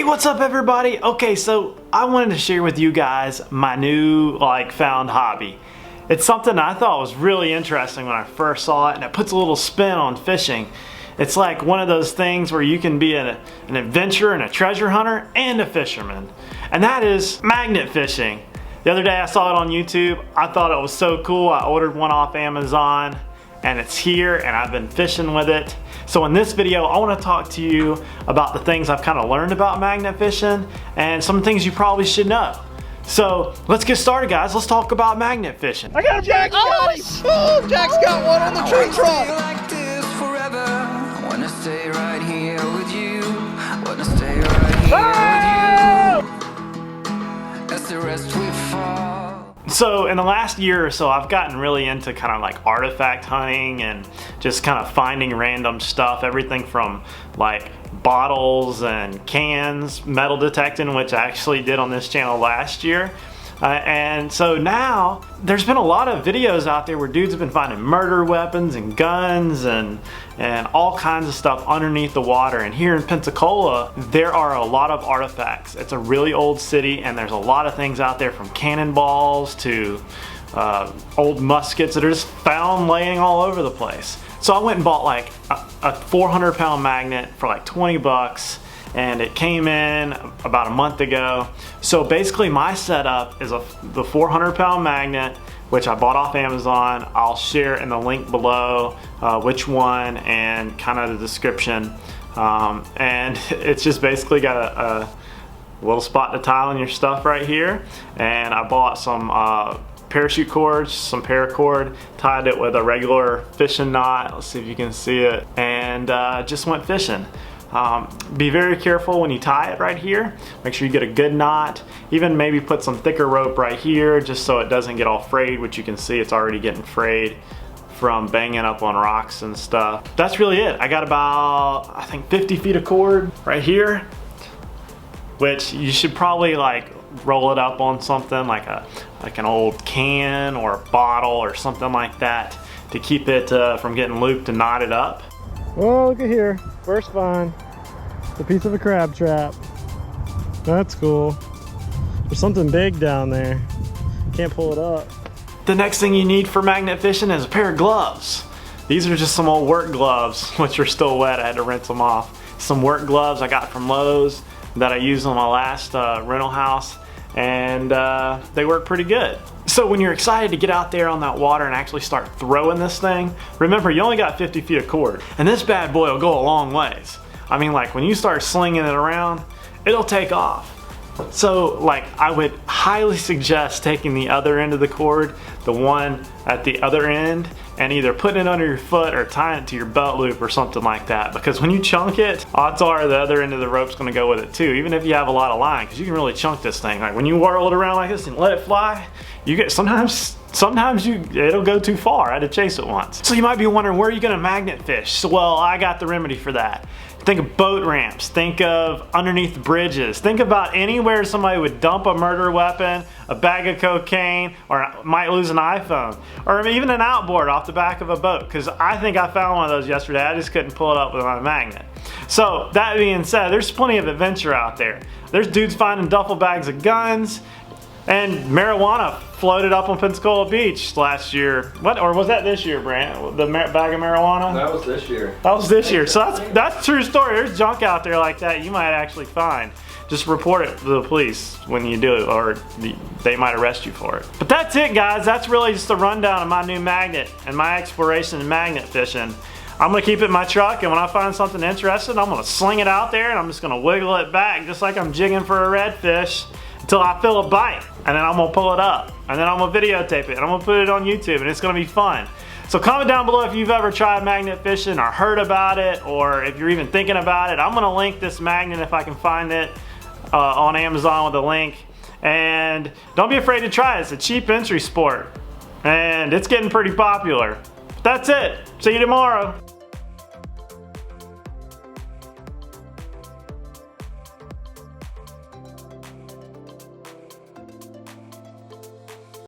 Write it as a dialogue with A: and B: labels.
A: Hey, what's up everybody? Okay, so I wanted to share with you guys my new found hobby. It's something I thought was really interesting when I first saw it, and it puts a little spin on fishing. It's like one of those things where you can be an adventurer and a treasure hunter and a fisherman. And that is magnet fishing. The other day I saw it on YouTube. I thought it was so cool. I ordered one off Amazon and it's here and I've been fishing with it. So in this video, I want to talk to you about the things I've kind of learned about magnet fishing and some things you probably should know. So let's get started, guys. Let's talk about magnet fishing.
B: I got Jack's got him. Oh, Jack's got one on the tree trunk.
C: Like this forever. I wanna stay right here with you. Wanna stay right here with you. As the rest we fall.
A: So in the last year or so, I've gotten really into kind of like artifact hunting and just kind of finding random stuff, everything from like bottles and cans, metal detecting, which I actually did on this channel last year. And so now there's been a lot of videos out there where dudes have been finding murder weapons and guns and all kinds of stuff underneath the water. And here in Pensacola, there are a lot of artifacts. It's a really old city and there's a lot of things out there, from cannonballs to old muskets that are just found laying all over the place. So I went and bought like a 400-pound magnet for like 20 bucks. And it came in about a month ago. So basically my setup is the 400-pound magnet, which I bought off Amazon. I'll share in the link below which one and kind of the description. And it's just basically got a little spot to tie on your stuff right here. And I bought some parachute cords, some paracord, tied it with a regular fishing knot. Let's see if you can see it. And just went fishing. Be very careful when you tie it right here. Make sure you get a good knot. Even maybe put some thicker rope right here just so it doesn't get all frayed, which you can see it's already getting frayed from banging up on rocks and stuff. That's really it. I got about, I think, 50 feet of cord right here, which you should probably like roll it up on something like an old can or a bottle or something like that to keep it from getting looped and knotted up.
B: Oh, look at here. First find. It's a piece of a crab trap. That's cool. There's something big down there. Can't pull it up.
A: The next thing you need for magnet fishing is a pair of gloves. These are just some old work gloves, which are still wet. I had to rinse them off. Some work gloves I got from Lowe's that I used on my last rental house, and they work pretty good. So when you're excited to get out there on that water and actually start throwing this thing, remember you only got 50 feet of cord, and this bad boy will go a long ways. I mean, like when you start slinging it around, it'll take off. So like I would highly suggest taking the other end of the cord, the one at the other end, and either putting it under your foot or tying it to your belt loop or something like that, because when you chunk it, odds are the other end of the rope's going to go with it too, even if you have a lot of line, because you can really chunk this thing. Like when you whirl it around like this and let it fly, you get sometimes it'll go too far. I had to chase it once. So you might be wondering, where are you going to magnet fish? So, well, I got the remedy for that. Think of boat ramps, think of underneath bridges, think about anywhere somebody would dump a murder weapon, a bag of cocaine, or might lose an iPhone, or even an outboard off the back of a boat, because I think I found one of those yesterday. I just couldn't pull it up with my magnet. So that being said, there's plenty of adventure out there. There's dudes finding duffel bags of guns, and marijuana floated up on Pensacola Beach last year. What, or was that this year, Brant? The bag of marijuana?
D: That was this year.
A: That was this year. So that's a true story. There's junk out there like that you might actually find. Just report it to the police when you do it, or they might arrest you for it. But that's it, guys. That's really just a rundown of my new magnet and my exploration in magnet fishing. I'm gonna keep it in my truck, and when I find something interesting, I'm gonna sling it out there and I'm just gonna wiggle it back just like I'm jigging for a redfish until I feel a bite, and then I'm gonna pull it up, and then I'm gonna videotape it, and I'm gonna put it on YouTube, and it's gonna be fun. So comment down below if you've ever tried magnet fishing or heard about it, or if you're even thinking about it. I'm gonna link this magnet if I can find it on Amazon with a link, and don't be afraid to try it. It's a cheap entry sport, and it's getting pretty popular. But that's it. See you tomorrow.